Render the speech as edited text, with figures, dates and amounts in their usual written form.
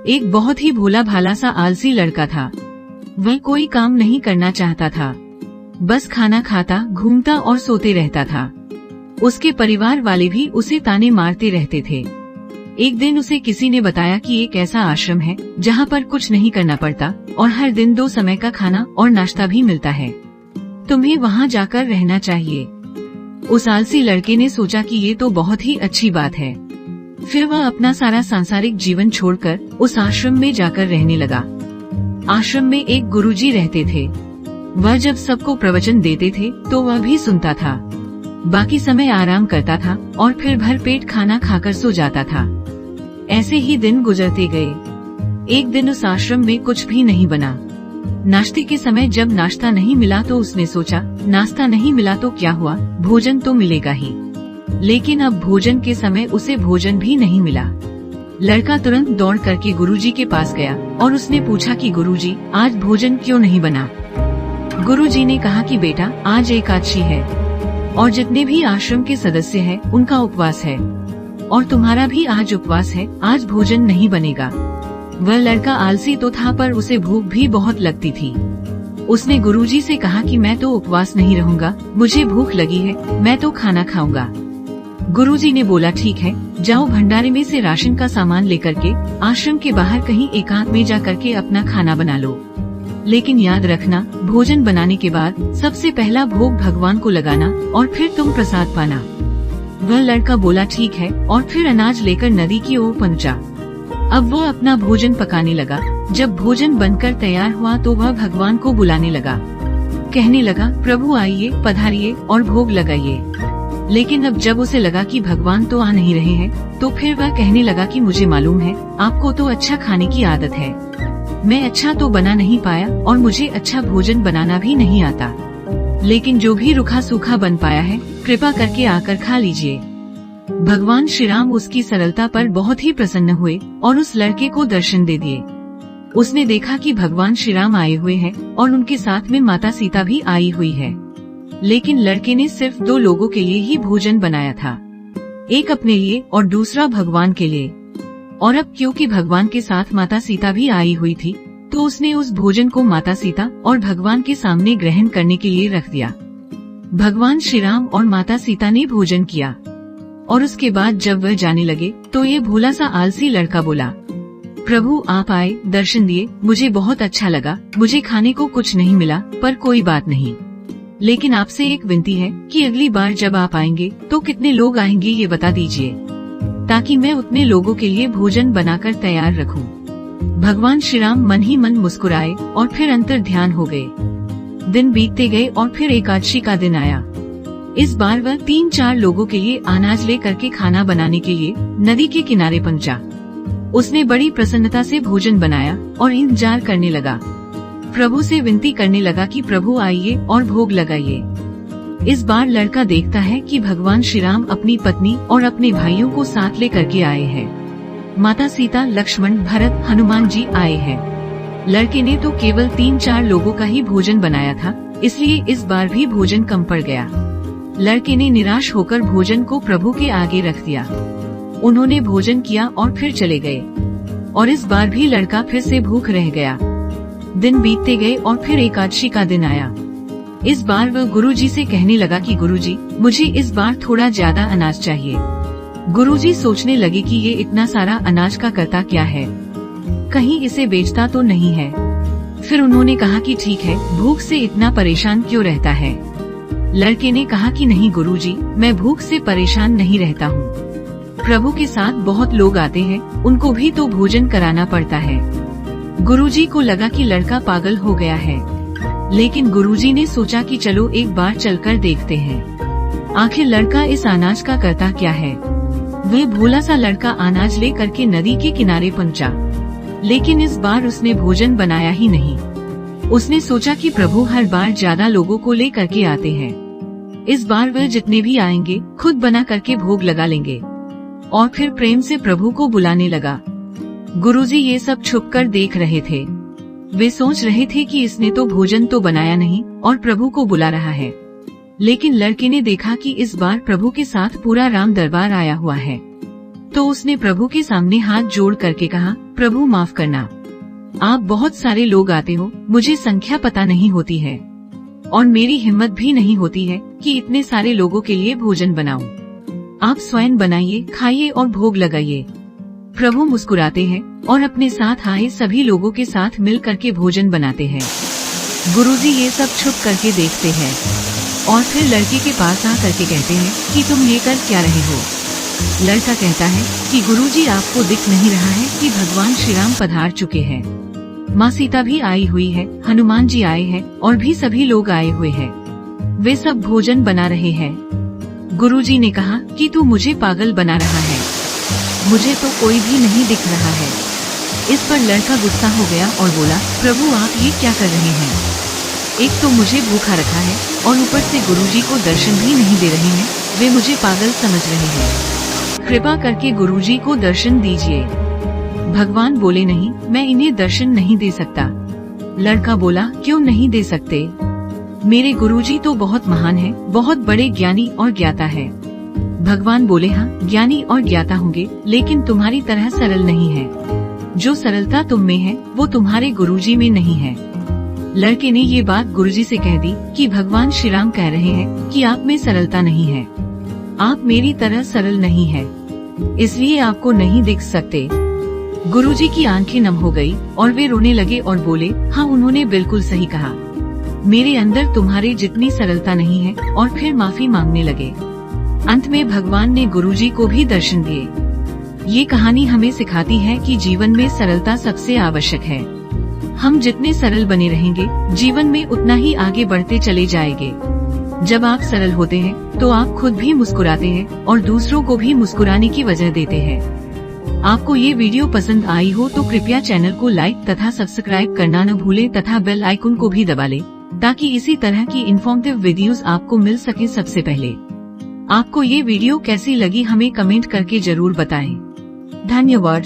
एक बहुत ही भोला भाला सा आलसी लड़का था। वह कोई काम नहीं करना चाहता था, बस खाना खाता, घूमता और सोते रहता था। उसके परिवार वाले भी उसे ताने मारते रहते थे। एक दिन उसे किसी ने बताया कि एक ऐसा आश्रम है जहाँ पर कुछ नहीं करना पड़ता और हर दिन 2 समय का खाना और नाश्ता भी मिलता है। तुम्हें वहाँ जाकर रहना चाहिए। उस आलसी लड़के ने सोचा कि ये तो बहुत ही अच्छी बात है। फिर वह अपना सारा सांसारिक जीवन छोड़कर उस आश्रम में जाकर रहने लगा। आश्रम में एक गुरुजी रहते थे। वह जब सबको प्रवचन देते थे तो वह भी सुनता था। बाकी समय आराम करता था और फिर भरपेट खाना खाकर सो जाता था। ऐसे ही दिन गुजरते गए। एक दिन उस आश्रम में कुछ भी नहीं बना। नाश्ते के समय जब नाश्ता नहीं मिला तो उसने सोचा, नाश्ता नहीं मिला तो क्या हुआ, भोजन तो मिलेगा ही। लेकिन अब भोजन के समय उसे भोजन भी नहीं मिला। लड़का तुरंत दौड़ करके गुरुजी के पास गया और उसने पूछा कि गुरुजी, आज भोजन क्यों नहीं बना। गुरुजी ने कहा कि बेटा, आज एकादशी है और जितने भी आश्रम के सदस्य हैं उनका उपवास है और तुम्हारा भी आज उपवास है, आज भोजन नहीं बनेगा। वह लड़का आलसी तो था पर उसे भूख भी बहुत लगती थी। उसने गुरुजी से कहा कि मैं तो उपवास नहीं रहूंगा, मुझे भूख लगी है, मैं तो खाना खाऊंगा। गुरुजी ने बोला ठीक है, जाओ भंडारे में से राशन का सामान लेकर के आश्रम के बाहर कहीं एकांत में जा करके अपना खाना बना लो। लेकिन याद रखना, भोजन बनाने के बाद सबसे पहला भोग भगवान को लगाना और फिर तुम प्रसाद पाना। वह लड़का बोला ठीक है और फिर अनाज लेकर नदी की ओर पहुंचा। अब वह अपना भोजन पकाने लगा। जब भोजन बनकर तैयार हुआ तो वह भगवान को बुलाने लगा, कहने लगा, प्रभु आइए, पधारिए और भोग लगाइए। लेकिन अब जब उसे लगा कि भगवान तो आ नहीं रहे हैं, तो फिर वह कहने लगा कि मुझे मालूम है आपको तो अच्छा खाने की आदत है, मैं अच्छा तो बना नहीं पाया और मुझे अच्छा भोजन बनाना भी नहीं आता, लेकिन जो भी रूखा सूखा बन पाया है कृपा करके आकर खा लीजिए। भगवान श्री राम उसकी सरलता पर बहुत ही प्रसन्न हुए और उस लड़के को दर्शन दे दिए। उसने देखा कि भगवान श्री राम आए हुए हैं और उनके साथ में माता सीता भी आई हुई है। लेकिन लड़के ने सिर्फ 2 लोगों के लिए ही भोजन बनाया था, एक अपने लिए और दूसरा भगवान के लिए। और अब क्योंकि भगवान के साथ माता सीता भी आई हुई थी, तो उसने उस भोजन को माता सीता और भगवान के सामने ग्रहण करने के लिए रख दिया। भगवान श्री राम और माता सीता ने भोजन किया और उसके बाद जब वह जाने लगे तो ये भोला सा आलसी लड़का बोला, प्रभु आप आए, दर्शन दिए, मुझे बहुत अच्छा लगा। मुझे खाने को कुछ नहीं मिला पर कोई बात नहीं, लेकिन आपसे एक विनती है कि अगली बार जब आप आएंगे तो कितने लोग आएंगे ये बता दीजिए, ताकि मैं उतने लोगों के लिए भोजन बनाकर तैयार रखूं। भगवान श्री राम मन ही मन मुस्कुराए और फिर अंतर ध्यान हो गए। दिन बीतते गए और फिर एकादशी का दिन आया। इस बार वह 3-4 लोगों के लिए अनाज ले करके खाना बनाने के लिए नदी के किनारे पहुंचा। उसने बड़ी प्रसन्नता से भोजन बनाया और इंतजार करने लगा। प्रभु से विनती करने लगा कि प्रभु आइए और भोग लगाइए। इस बार लड़का देखता है कि भगवान श्री राम अपनी पत्नी और अपने भाइयों को साथ ले करके आए हैं। माता सीता, लक्ष्मण, भरत, हनुमान जी आए हैं। लड़के ने तो केवल 3-4 लोगों का ही भोजन बनाया था, इसलिए इस बार भी भोजन कम पड़ गया। लड़के ने निराश होकर भोजन को प्रभु के आगे रख दिया। उन्होंने भोजन किया और फिर चले गए और इस बार भी लड़का फिर से भूख रह गया। दिन बीतते गए और फिर एकादशी का दिन आया। इस बार वह गुरुजी से कहने लगा कि गुरुजी, मुझे इस बार थोड़ा ज्यादा अनाज चाहिए। गुरुजी सोचने लगे कि ये इतना सारा अनाज का करता क्या है, कहीं इसे बेचता तो नहीं है। फिर उन्होंने कहा कि ठीक है, भूख से इतना परेशान क्यों रहता है। लड़के ने कहा कि नहीं गुरुजी, मैं भूख से परेशान नहीं रहता हूँ। प्रभु के साथ बहुत लोग आते हैं, उनको भी तो भोजन कराना पड़ता है। गुरुजी को लगा कि लड़का पागल हो गया है, लेकिन गुरुजी ने सोचा कि चलो एक बार चलकर देखते हैं, आखिर लड़का इस अनाज का करता क्या है। वह भोला सा लड़का अनाज ले करके नदी के किनारे पहुंचा, लेकिन इस बार उसने भोजन बनाया ही नहीं। उसने सोचा कि प्रभु हर बार ज्यादा लोगों को ले करके आते हैं, इस बार वह जितने भी आएंगे खुद बना करके भोग लगा लेंगे। और फिर प्रेम से प्रभु को बुलाने लगा। गुरुजी ये सब छुपकर देख रहे थे। वे सोच रहे थे कि इसने तो भोजन तो बनाया नहीं और प्रभु को बुला रहा है, लेकिन लड़के ने देखा कि इस बार प्रभु के साथ पूरा राम दरबार आया हुआ है। तो उसने प्रभु के सामने हाथ जोड़ करके कहा, प्रभु माफ करना, आप बहुत सारे लोग आते हो, मुझे संख्या पता नहीं होती है और मेरी हिम्मत भी नहीं होती है कि इतने सारे लोगों के लिए भोजन बनाऊं। आप स्वयं बनाइए, खाइए और भोग लगाइए। प्रभु मुस्कुराते हैं और अपने साथ आए सभी लोगों के साथ मिल करके भोजन बनाते हैं। गुरुजी ये सब छुप करके देखते हैं और फिर लड़के के पास आ करके कहते हैं कि तुम ये कर क्या रहे हो। लड़का कहता है कि गुरुजी आपको दिख नहीं रहा है कि भगवान श्री राम पधार चुके हैं, माँ सीता भी आई हुई है, हनुमान जी आए हैं और भी सभी लोग आए हुए हैं, वे सब भोजन बना रहे हैं। गुरुजी ने कहा कि तू मुझे पागल बना रहा है, मुझे तो कोई भी नहीं दिख रहा है। इस पर लड़का गुस्सा हो गया और बोला, प्रभु आप ये क्या कर रहे हैं, एक तो मुझे भूखा रखा है और ऊपर से गुरुजी को दर्शन भी नहीं दे रहे हैं, वे मुझे पागल समझ रहे हैं, कृपा करके गुरुजी को दर्शन दीजिए। भगवान बोले, नहीं, मैं इन्हें दर्शन नहीं दे सकता। लड़का बोला, क्यों नहीं दे सकते, मेरे गुरुजी तो बहुत महान है, बहुत बड़े ज्ञानी और ज्ञाता है। भगवान बोले, हाँ ज्ञानी और ज्ञाता होंगे, लेकिन तुम्हारी तरह सरल नहीं है। जो सरलता तुम में है वो तुम्हारे गुरुजी में नहीं है। लड़के ने ये बात गुरुजी से कह दी कि भगवान श्री राम कह रहे हैं कि आप में सरलता नहीं है, आप मेरी तरह सरल नहीं है, इसलिए आपको नहीं दिख सकते। गुरुजी की आंखें नम हो गई और वे रोने लगे और बोले, हाँ उन्होंने बिल्कुल सही कहा, मेरे अंदर तुम्हारे जितनी सरलता नहीं है, और फिर माफी मांगने लगे। अंत में भगवान ने गुरुजी को भी दर्शन दिए। ये कहानी हमें सिखाती है कि जीवन में सरलता सबसे आवश्यक है। हम जितने सरल बने रहेंगे जीवन में उतना ही आगे बढ़ते चले जाएंगे। जब आप सरल होते हैं तो आप खुद भी मुस्कुराते हैं और दूसरों को भी मुस्कुराने की वजह देते हैं। आपको ये वीडियो पसंद आई हो तो कृपया चैनल को लाइक तथा सब्सक्राइब करना न भूलें तथा बेल आइकन को भी दबा लें ताकि इसी तरह की इन्फॉर्मेटिव वीडियोस आपको मिल सके सबसे पहले। आपको ये वीडियो कैसी लगी हमें कमेंट करके जरूर बताएं। धन्यवाद।